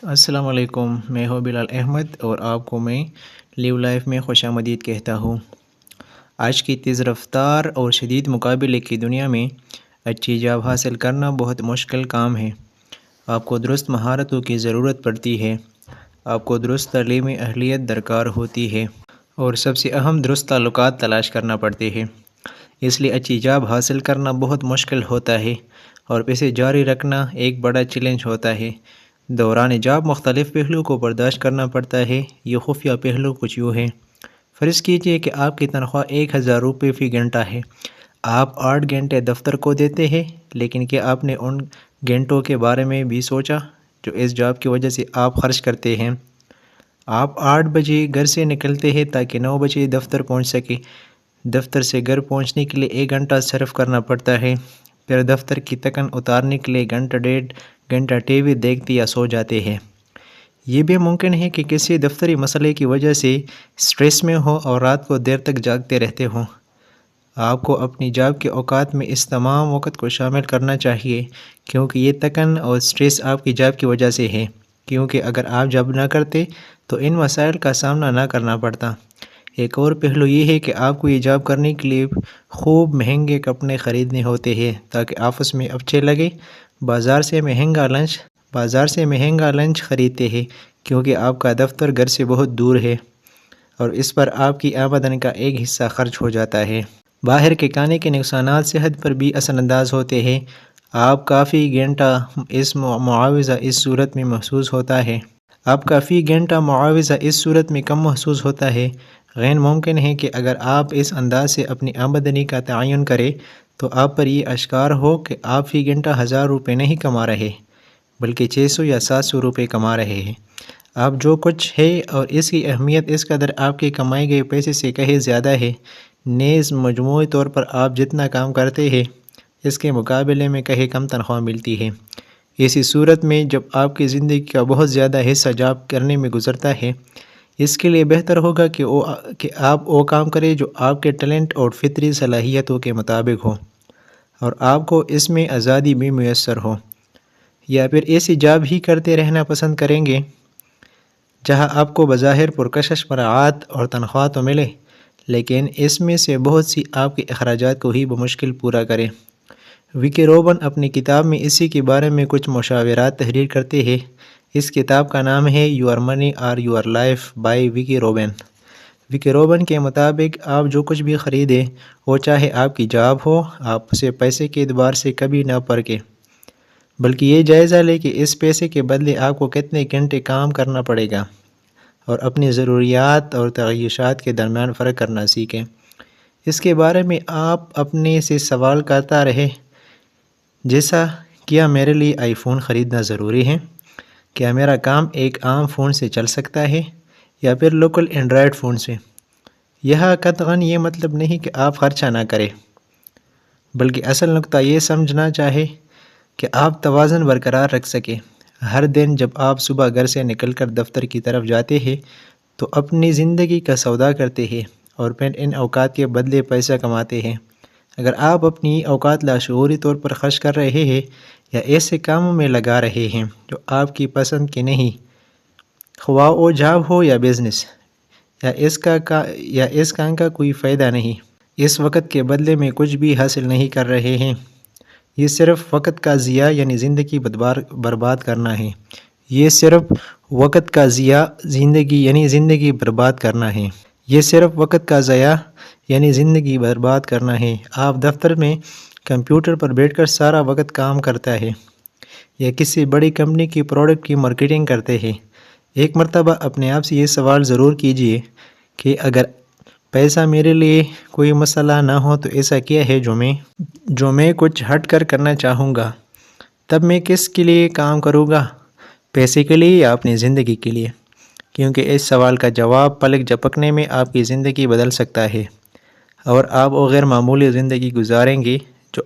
السلام علیکم، میں ہوں بلال احمد اور آپ کو میں لیو لائف میں خوش آمدید کہتا ہوں۔ آج کی تیز رفتار اور شدید مقابلے کی دنیا میں اچھی جاب حاصل کرنا بہت مشکل کام ہے۔ آپ کو درست مہارتوں کی ضرورت پڑتی ہے، آپ کو درست تعلیمی اہلیت درکار ہوتی ہے اور سب سے اہم درست تعلقات تلاش کرنا پڑتے ہیں۔ اس لیے اچھی جاب حاصل کرنا بہت مشکل ہوتا ہے اور اسے جاری رکھنا ایک بڑا چیلنج ہوتا ہے۔ دوران جاب مختلف پہلوؤں کو برداشت کرنا پڑتا ہے۔ یہ خفیہ پہلو کچھ یوں ہے۔ فرض کیجئے کہ آپ کی تنخواہ 1000 روپے فی گھنٹہ ہے۔ آپ 8 گھنٹے دفتر کو دیتے ہیں، لیکن کیا آپ نے ان گھنٹوں کے بارے میں بھی سوچا جو اس جاب کی وجہ سے آپ خرچ کرتے ہیں؟ آپ 8 بجے گھر سے نکلتے ہیں تاکہ 9 بجے دفتر پہنچ سکے۔ دفتر سے گھر پہنچنے کے لیے 1 گھنٹہ صرف کرنا پڑتا ہے، پھر دفتر کی تھکن اتارنے کے لیے ڈیڑھ گھنٹہ ٹی وی دیکھتے یا سو جاتے ہیں۔ یہ بھی ممکن ہے کہ کسی دفتری مسئلے کی وجہ سے سٹریس میں ہو اور رات کو دیر تک جاگتے رہتے ہوں۔ آپ کو اپنی جاب کے اوقات میں اس تمام وقت کو شامل کرنا چاہیے، کیونکہ یہ تھکن اور سٹریس آپ کی جاب کی وجہ سے ہے، کیونکہ اگر آپ جاب نہ کرتے تو ان مسائل کا سامنا نہ کرنا پڑتا۔ ایک اور پہلو یہ ہے کہ آپ کو یہ جاب کرنے کے لیے خوب مہنگے کپڑے خریدنے ہوتے ہیں تاکہ آفس میں اچھے لگے۔ بازار سے مہنگا لنچ خریدتے ہیں کیونکہ آپ کا دفتر گھر سے بہت دور ہے اور اس پر آپ کی آمدنی کا ایک حصہ خرچ ہو جاتا ہے۔ باہر کے کھانے کے نقصانات صحت پر بھی اثر انداز ہوتے ہیں۔ آپ کافی گھنٹہ اس معاوضہ اس صورت میں کم محسوس ہوتا ہے۔ غیر ممکن ہے کہ اگر آپ اس انداز سے اپنی آمدنی کا تعین کریں تو آپ پر یہ اشکار ہو کہ آپ فی گھنٹہ 1000 روپے نہیں کما رہے بلکہ 600 یا 700 روپے کما رہے ہیں۔ آپ جو کچھ ہے اور اس کی اہمیت اس قدر آپ کے کمائے گئے پیسے سے کہیں زیادہ ہے، نیز مجموعی طور پر آپ جتنا کام کرتے ہیں اس کے مقابلے میں کہیں کم تنخواہ ملتی ہے۔ اسی صورت میں جب آپ کی زندگی کا بہت زیادہ حصہ جاب کرنے میں گزرتا ہے، اس کے لیے بہتر ہوگا کہ آپ وہ کام کریں جو آپ کے ٹیلنٹ اور فطری صلاحیتوں کے مطابق ہو اور آپ کو اس میں آزادی بھی میسر ہو، یا پھر ایسی جاب ہی کرتے رہنا پسند کریں گے جہاں آپ کو بظاہر پرکشش مراعات اور تنخواہ تو ملے، لیکن اس میں سے بہت سی آپ کے اخراجات کو ہی بمشکل پورا کرے۔ وکی روبن اپنی کتاب میں اسی کے بارے میں کچھ مشاورات تحریر کرتے ہیں۔ اس کتاب کا نام ہے یور منی اور your life by Vicki Robin. Vicki Robin کے مطابق آپ جو کچھ بھی خریدیں، وہ چاہے آپ کی جاب ہو، آپ اسے پیسے کے اعتبار سے کبھی نہ پرکھیں، بلکہ یہ جائزہ لیں کہ اس پیسے کے بدلے آپ کو کتنے گھنٹے کام کرنا پڑے گا اور اپنی ضروریات اور تعیشات کے درمیان فرق کرنا سیکھیں۔ اس کے بارے میں آپ اپنے سے سوال کرتا رہے، جیسا کیا میرے لیے آئی فون خریدنا ضروری ہے؟ کیا میرا کام ایک عام فون سے چل سکتا ہے یا پھر لوکل اینڈرائیڈ فون سے؟ یہاں قطعاً یہ مطلب نہیں کہ آپ خرچہ نہ کریں، بلکہ اصل نقطہ یہ سمجھنا چاہے کہ آپ توازن برقرار رکھ سکیں۔ ہر دن جب آپ صبح گھر سے نکل کر دفتر کی طرف جاتے ہیں تو اپنی زندگی کا سودا کرتے ہیں اور پھر ان اوقات کے بدلے پیسہ کماتے ہیں۔ اگر آپ اپنی اوقات لاشعوری طور پر خرچ کر رہے ہیں یا ایسے کاموں میں لگا رہے ہیں جو آپ کی پسند کے نہیں، خواہ وہ جاب ہو یا بزنس، یا اس کام کا کوئی فائدہ نہیں، اس وقت کے بدلے میں کچھ بھی حاصل نہیں کر رہے ہیں۔ یہ صرف وقت کا ضیاع یعنی زندگی برباد کرنا ہے۔ آپ دفتر میں کمپیوٹر پر بیٹھ کر سارا وقت کام کرتا ہے یا کسی بڑی کمپنی کی پروڈکٹ کی مارکیٹنگ کرتے ہیں۔ ایک مرتبہ اپنے آپ سے یہ سوال ضرور کیجئے کہ اگر پیسہ میرے لیے کوئی مسئلہ نہ ہو تو ایسا کیا ہے جو میں کچھ ہٹ کر کرنا چاہوں گا؟ تب میں کس کے لیے کام کروں گا؟ پیسے کے لیے یا اپنی زندگی کے لیے؟ کیونکہ اس سوال کا جواب پلک جھپکنے میں آپ کی زندگی بدل سکتا ہے اور آپ وہ غیر معمولی زندگی گزاریں گے جو